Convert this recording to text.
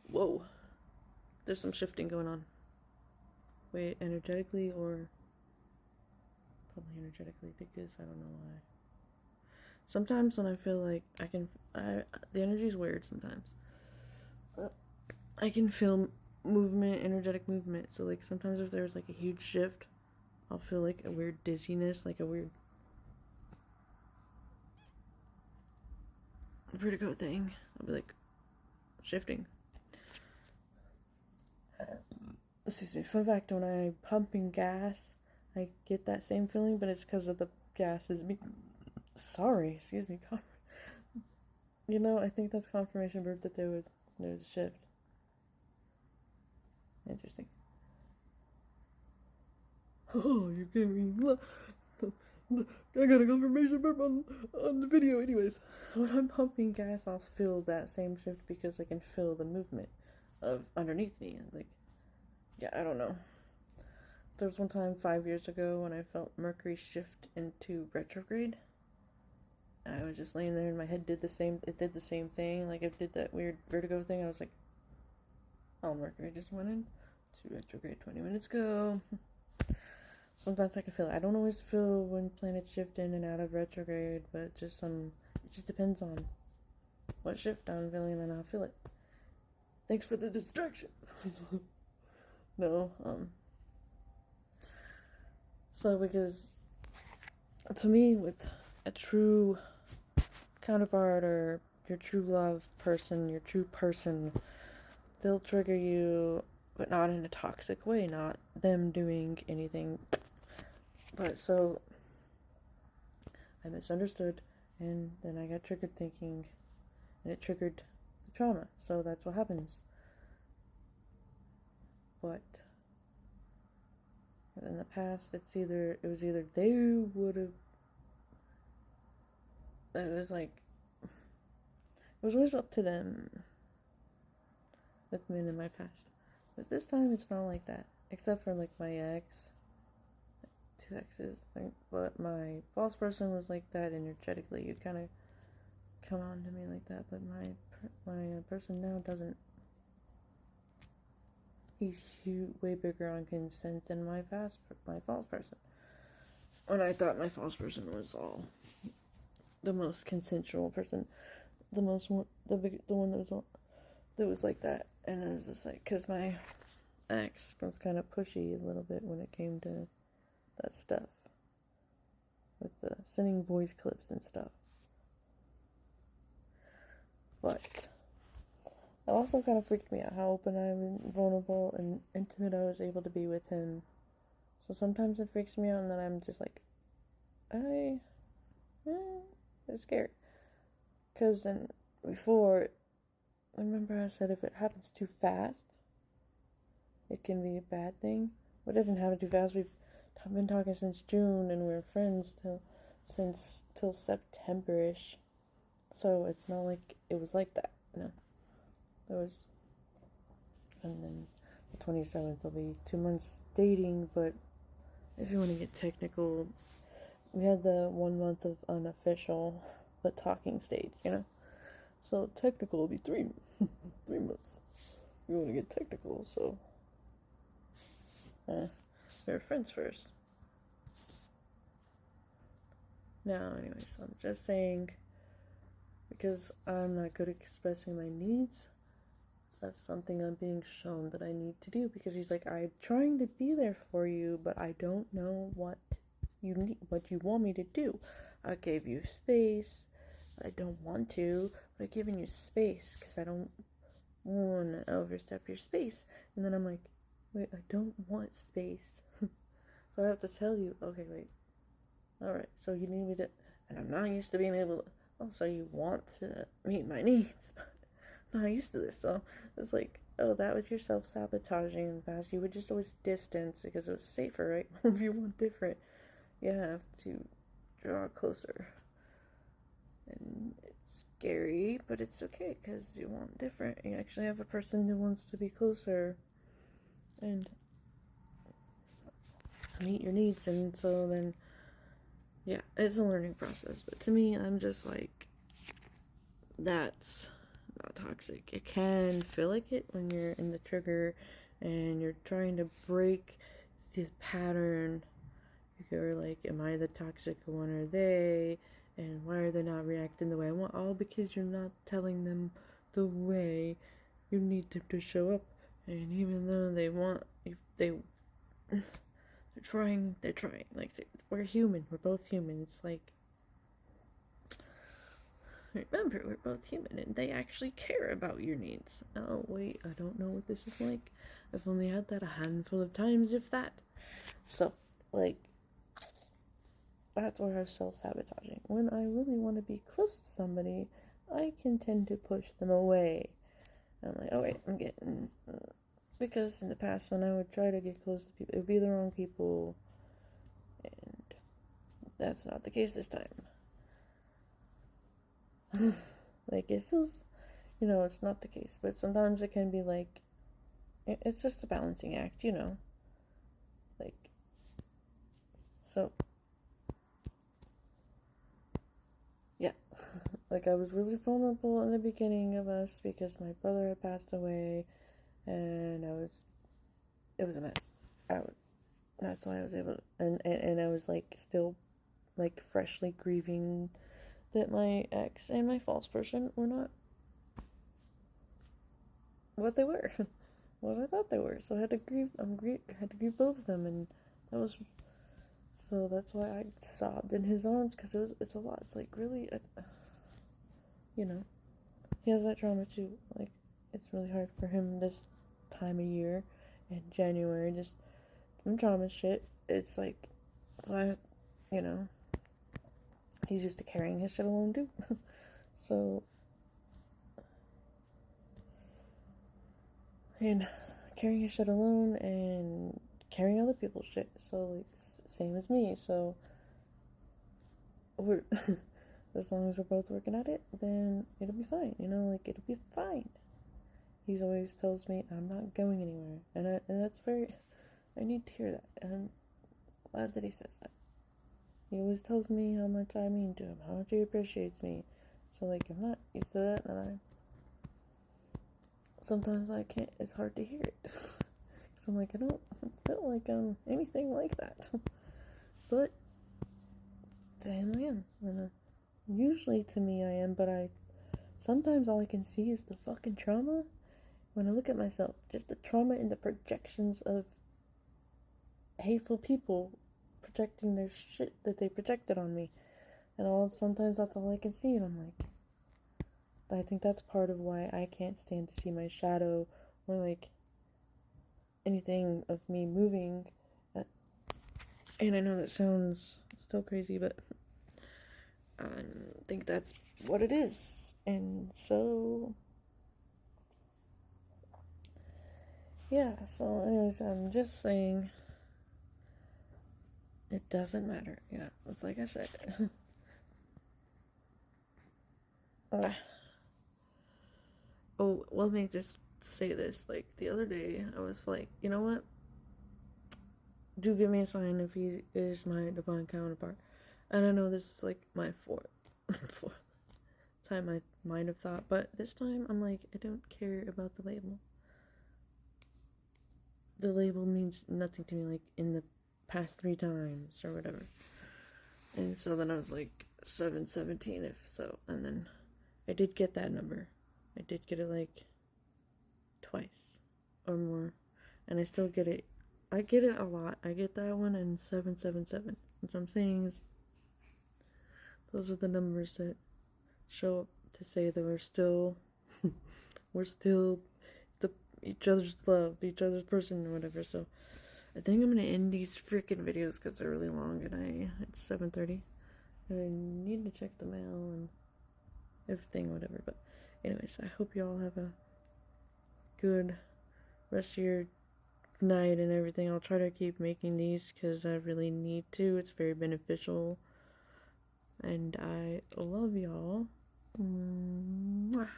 Whoa. There's some shifting going on. Wait, energetically or... Probably energetically because I don't know why. Sometimes when I feel like the energy is weird sometimes. I can feel movement, energetic movement. So like sometimes if there's like a huge shift, I'll feel like a weird dizziness, like a weird vertigo thing. I'll be like shifting. Excuse me. Fun fact: when I'm pumping gas, I get that same feeling, but it's because of the gas is me. Sorry, excuse me. You know, I think that's confirmation proof that there was a shift. Interesting. Oh, you're getting me. I got a confirmation burp on the video. Anyways, when I'm pumping gas, I'll feel that same shift because I can feel the movement of underneath me. Like, yeah, I don't know. There was one time 5 years ago when I felt Mercury shift into retrograde. I was just laying there and my head did the same. It did the same thing. Like it did that weird vertigo thing. I was like, "Oh, Mercury just went into retrograde 20 minutes ago." Sometimes I can feel it. I don't always feel when planets shift in and out of retrograde, but it just depends on what shift I'm feeling and I'll feel it. Thanks for the distraction. No, so because to me with a true counterpart or your true love person, your true person, they'll trigger you, but not in a toxic way, not them doing anything. But so I misunderstood, and then I got triggered thinking, and it triggered the trauma. So that's what happens. But in the past, it was either they would have. It was like it was always up to them with men in my past. But this time, it's not like that, except for like my ex. 2 exes, but my false person was like that energetically. You'd kind of come on to me like that, but my person now doesn't. He's way bigger on consent than my false person. When I thought my false person was all the most consensual person, the one that was like that, and it was just like because my ex was kind of pushy a little bit when it came to that stuff with the sending voice clips and stuff. But it also kind of freaked me out how open and vulnerable and intimate I was able to be with him. So sometimes it freaks me out and then I'm just like, it's scared. Because then before, I remember I said if it happens too fast, it can be a bad thing. But it didn't happen too fast. We've been talking since June and we're friends till September-ish. So it's not like it was like that, you know. And then the 27th will be 2 months dating, but if you want to get technical, we had the 1 month of unofficial, but talking stage, you know. So technical will be 3 months. We want to get technical, so we were friends first. Now, anyways, I'm just saying, because I'm not good at expressing my needs, that's something I'm being shown that I need to do, because he's like, I'm trying to be there for you, but I don't know what you need, what you want me to do. I gave you space. I don't want to, but I've given you space because I don't want to overstep your space. And then I'm like, wait, I don't want space. So I have to tell you, okay, wait. Alright, so you need me to, and I'm not used to being able to, oh, so you want to meet my needs, but I'm not used to this. So it's like, oh, that was your self-sabotaging in the past. You would just always distance because it was safer, right? If you want different, you have to draw closer. And it's scary, but it's okay because you want different. You actually have a person who wants to be closer and meet your needs. And so then, yeah, it's a learning process. But to me, I'm just like, that's not toxic. It can feel like it when you're in the trigger and you're trying to break the pattern. You're like, am I the toxic one or they? And why are they not reacting the way I want? All because you're not telling them the way you need them to show up. And even though they want, if they, they're trying. Like, we're human. We're both human. It's like, remember, we're both human, and they actually care about your needs. Oh, wait, I don't know what this is like. I've only had that a handful of times, if that. So, like, that's where I'm self-sabotaging. When I really want to be close to somebody, I can tend to push them away. I'm like, oh wait, I'm getting... Because in the past, when I would try to get close to people, it would be the wrong people. And that's not the case this time. Like, it feels... it's not the case. But sometimes it can be like... It's just a balancing act, Like... So... Yeah. Like, I was really vulnerable in the beginning of us because my brother had passed away, and it was a mess. That's why I was able to, and I was, like, still, like, freshly grieving that my ex and my false person were not what they were, what I thought they were. So I had to grieve, had to grieve both of them, and that was, so that's why I sobbed in his arms, because it's a lot. It's, like, really, he has that trauma too. Like, it's really hard for him this time of year in January, just some trauma shit. It's like, so he's used to carrying his shit alone too. So, and carrying his shit alone and carrying other people's shit. So, like, same as me. So, we're, as long as we're both working at it, then it'll be fine. Like, it'll be fine. He always tells me I'm not going anywhere. And that's I need to hear that. And I'm glad that he says that. He always tells me how much I mean to him, how much he appreciates me. So, like, I'm not used to that, and sometimes I can't, it's hard to hear it. So I'm like, I don't feel like I'm anything like that. But, to him I am. And usually to me I am, but sometimes all I can see is the fucking trauma. When I look at myself, just the trauma and the projections of hateful people projecting their shit that they projected on me. And sometimes that's all I can see, and I'm like, I think that's part of why I can't stand to see my shadow or, like, anything of me moving. And I know that sounds still crazy, but I think that's what it is. And so, yeah, so anyways, I'm just saying, it doesn't matter. Yeah, it's like I said. Oh, let me just say this. Like, the other day, I was like, you know what? Do give me a sign if he is my divine counterpart. And I know this is, like, my fourth time I might have thought, but this time I'm like, I don't care about the label. The label means nothing to me, like, in the past 3 times or whatever. And so then I was like, 717 if so. And then I did get that number. I did get it, like, twice or more. And I still get it. I get it a lot. I get that one and 777. What I'm saying is, those are the numbers that show up to say that we're still each other's love, each other's person or whatever. So I think I'm gonna end these freaking videos because they're really long, and it's 7:30 and I need to check the mail and everything, whatever. But anyways, I hope y'all have a good rest of your night and everything. I'll try to keep making these because I really need to. It's very beneficial, and I love y'all. Mwah.